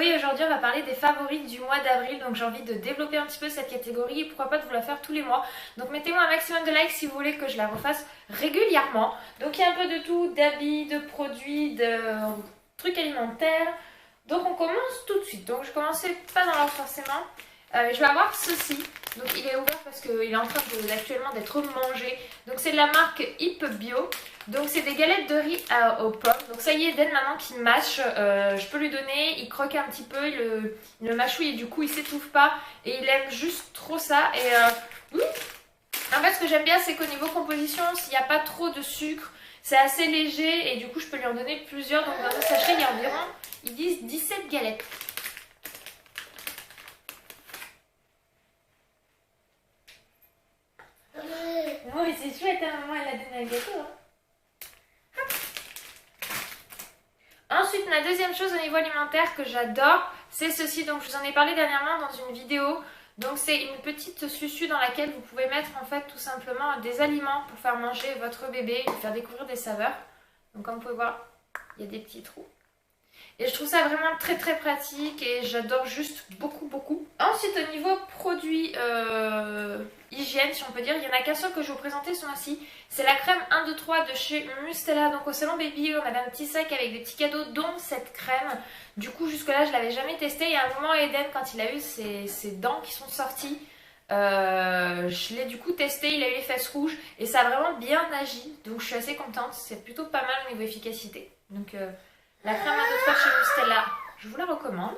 et aujourd'hui on va parler des favoris du mois d'avril. Donc j'ai envie de développer un petit peu cette catégorie et pourquoi pas de vous la faire tous les mois. Donc mettez-moi un maximum de likes si vous voulez que je la refasse régulièrement. Donc il y a un peu de tout, d'habits, de produits, de trucs alimentaires. Donc on commence tout de suite. Donc je commençais pas dans l'ordre forcément. Je vais avoir ceci. Donc il est ouvert parce qu'il est en train actuellement d'être mangé. Donc c'est de la marque Hip Bio. Donc c'est des galettes de riz aux pommes. Donc ça y est, Eden maintenant qui mâche, je peux lui donner. Il croque un petit peu, il le mâchouille et du coup il s'étouffe pas. Et il aime juste trop ça. Et en fait ce que j'aime bien c'est qu'au niveau composition, s'il n'y a pas trop de sucre, c'est assez léger. Et du coup je peux lui en donner plusieurs. Donc dans un sachet il y a environ, ils disent 17 galettes. Oh mais c'est chouette, hein, maman elle a donné un gâteau. Hein. Ensuite, la deuxième chose au niveau alimentaire que j'adore, c'est ceci. Donc je vous en ai parlé dernièrement dans une vidéo. Donc c'est une petite suçu dans laquelle vous pouvez mettre en fait tout simplement des aliments pour faire manger votre bébé et lui faire découvrir des saveurs. Donc comme vous pouvez voir, il y a des petits trous. Et je trouve ça vraiment très très pratique et j'adore juste beaucoup. Ensuite au niveau produits hygiène si on peut dire, il y en a qu'un seul que je vais vous présenter ce mois-ci. C'est la crème 1, 2, 3 de chez Mustela. Donc au salon Baby on avait un petit sac avec des petits cadeaux dont cette crème. Du coup jusque là je l'avais jamais testée. Et à un moment Eden quand il a eu ses dents qui sont sorties, je l'ai du coup testé, il a eu les fesses rouges et ça a vraiment bien agi. Donc je suis assez contente, c'est plutôt pas mal au niveau efficacité. Donc la crème 1, 2, 3 chez Mustela, je vous la recommande.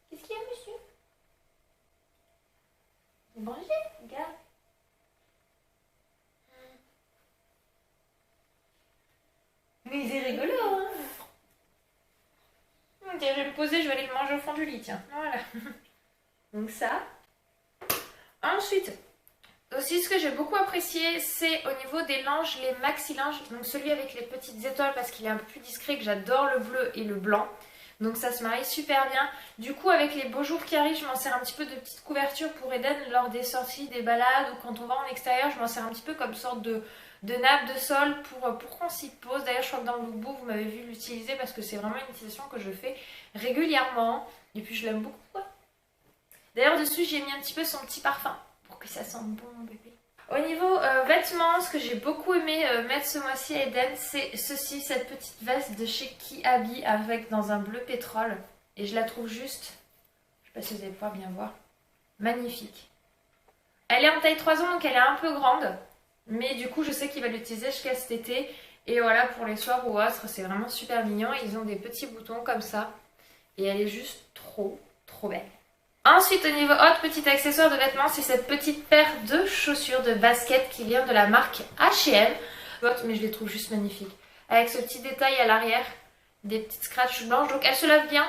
Qu'est-ce qu'il y a, monsieur? Vous mangez? Regarde. Mais c'est rigolo, hein? Ok, je vais me poser, je vais aller le manger au fond du lit, tiens. Voilà. Donc ça. Ensuite, aussi ce que j'ai beaucoup apprécié, c'est au niveau des langes, les maxi langes. Donc celui avec les petites étoiles parce qu'il est un peu plus discret, que j'adore le bleu et le blanc. Donc ça se marie super bien. Du coup avec les beaux jours qui arrivent, je m'en sers un petit peu de petite couverture pour Eden lors des sorties, des balades ou quand on va en extérieur. Je m'en sers un petit peu comme sorte de nappe de sol pour qu'on s'y pose. D'ailleurs je crois que dans le lookbook vous m'avez vu l'utiliser parce que c'est vraiment une utilisation que je fais régulièrement. Et puis je l'aime beaucoup. D'ailleurs dessus j'ai mis un petit peu son petit parfum pour que ça sente bon mon bébé. Au niveau vêtements, ce que j'ai beaucoup aimé mettre ce mois-ci à Eden, c'est ceci, cette petite veste de chez Kiabi avec dans un bleu pétrole. Et je la trouve juste, je sais pas si vous allez pouvoir bien voir, magnifique. Elle est en taille 3 ans donc elle est un peu grande, mais du coup je sais qu'il va l'utiliser jusqu'à cet été. Et voilà pour les soirs ou autres, c'est vraiment super mignon. Ils ont des petits boutons comme ça et elle est juste trop belle. Ensuite au niveau autre petit accessoire de vêtements, c'est cette petite paire de chaussures de basket qui vient de la marque H&M. Mais je les trouve juste magnifiques. Avec ce petit détail à l'arrière, des petites scratches blanches. Donc elles se lavent bien.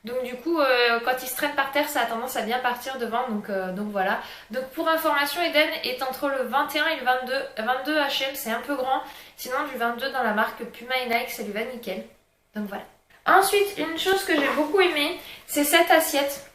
Donc du coup quand ils se traînent par terre ça a tendance à bien partir devant. Donc voilà. Donc pour information, Eden est entre le 21 et le 22. 22 H&M c'est un peu grand. Sinon du 22 dans la marque Puma et Nike ça lui va nickel. Donc voilà. Ensuite une chose que j'ai beaucoup aimé, c'est cette assiette.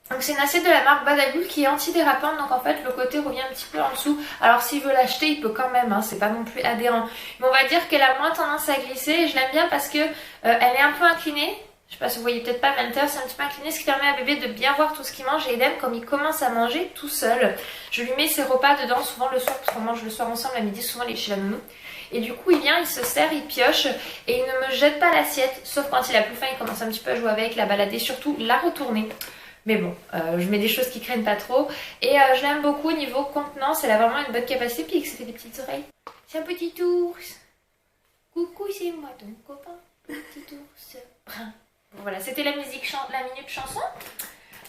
Donc c'est une assiette de la marque Badagoul qui est antidérapante, donc en fait le côté revient un petit peu en dessous. Alors s'il veut l'acheter il peut quand même, hein, c'est pas non plus adhérent. Mais on va dire qu'elle a moins tendance à glisser et je l'aime bien parce que elle est un peu inclinée. Je sais pas si vous voyez peut-être pas à l'intérieur, c'est un petit peu incliné, ce qui permet à bébé de bien voir tout ce qu'il mange. Et Eden, comme il commence à manger tout seul, je lui mets ses repas dedans souvent le soir parce qu'on mange le soir ensemble à midi, souvent chez la nounou. Et du coup il vient, il se sert, il pioche et il ne me jette pas l'assiette, sauf quand il a plus faim, il commence un petit peu à jouer avec, la balader, surtout la retourner. Mais bon, je mets des choses qui craignent pas trop. Et je l'aime beaucoup au niveau contenance. Elle a vraiment une bonne capacité. Puis ça fait des petites oreilles. C'est un petit ours. Coucou, c'est moi ton copain. Petit ours brun. Bon, voilà, c'était la minute chanson.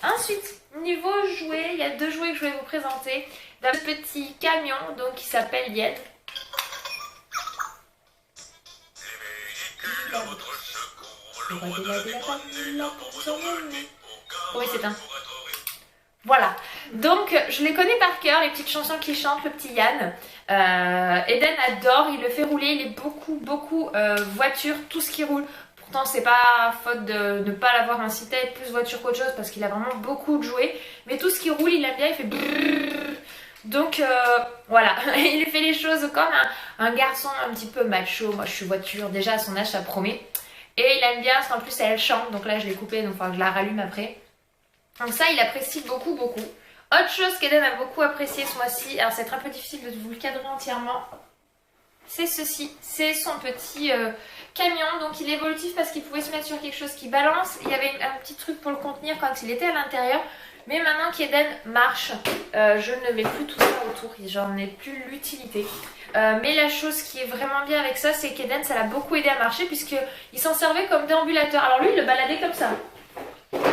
Ensuite, niveau jouets, il y a deux jouets que je vais vous présenter. D'un petit camion donc qui s'appelle Yed. Oui, c'est un. Voilà. Donc, je les connais par cœur, les petites chansons qu'il chante, le petit Yann. Eden adore, il le fait rouler, il est beaucoup voiture, tout ce qui roule. Pourtant, c'est pas faute de ne pas l'avoir incité à être plus voiture qu'autre chose parce qu'il a vraiment beaucoup de jouets. Mais tout ce qui roule, il aime bien, il fait brrrr. Donc, voilà. Il fait les choses comme un garçon un petit peu macho. Moi, je suis voiture. Déjà, à son âge, ça promet. Et il aime bien parce qu'en plus elle chante, donc là je l'ai coupée, donc enfin, je la rallume après. Donc ça il apprécie beaucoup beaucoup. Autre chose qu'Eden a beaucoup apprécié ce mois-ci, alors ça va être un peu difficile de vous le cadrer entièrement, c'est ceci, c'est son petit camion. Donc il est évolutif parce qu'il pouvait se mettre sur quelque chose qui balance. Il y avait un petit truc pour le contenir quand il était à l'intérieur. Mais maintenant qu'Eden marche, je ne mets plus tout ça autour, j'en ai plus l'utilité. Mais la chose qui est vraiment bien avec ça, c'est qu'Eden, ça l'a beaucoup aidé à marcher puisqu'il s'en servait comme déambulateur. Alors lui, il le baladait comme ça.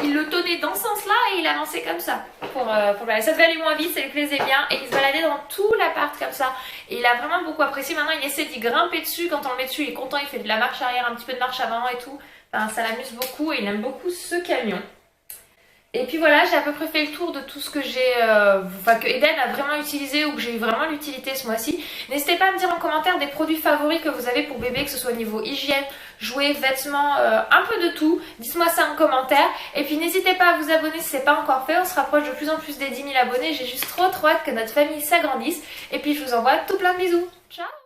Il le tenait dans ce sens-là et il avançait comme ça pour balader. Ça devait aller moins vite, ça lui plaisait bien et il se baladait dans tout l'appart comme ça. Et il a vraiment beaucoup apprécié. Maintenant, il essaie d'y grimper dessus. Quand on le met dessus, il est content, il fait de la marche arrière, un petit peu de marche avant et tout. Enfin, ça l'amuse beaucoup et il aime beaucoup ce camion. Et puis voilà, j'ai à peu près fait le tour de tout ce que j'ai, que Eden a vraiment utilisé ou que j'ai eu vraiment l'utilité ce mois-ci. N'hésitez pas à me dire en commentaire des produits favoris que vous avez pour bébé, que ce soit au niveau hygiène, jouets, vêtements, un peu de tout. Dites-moi ça en commentaire. Et puis n'hésitez pas à vous abonner si ce n'est pas encore fait. On se rapproche de plus en plus des 10 000 abonnés. J'ai juste trop hâte que notre famille s'agrandisse. Et puis je vous envoie tout plein de bisous. Ciao!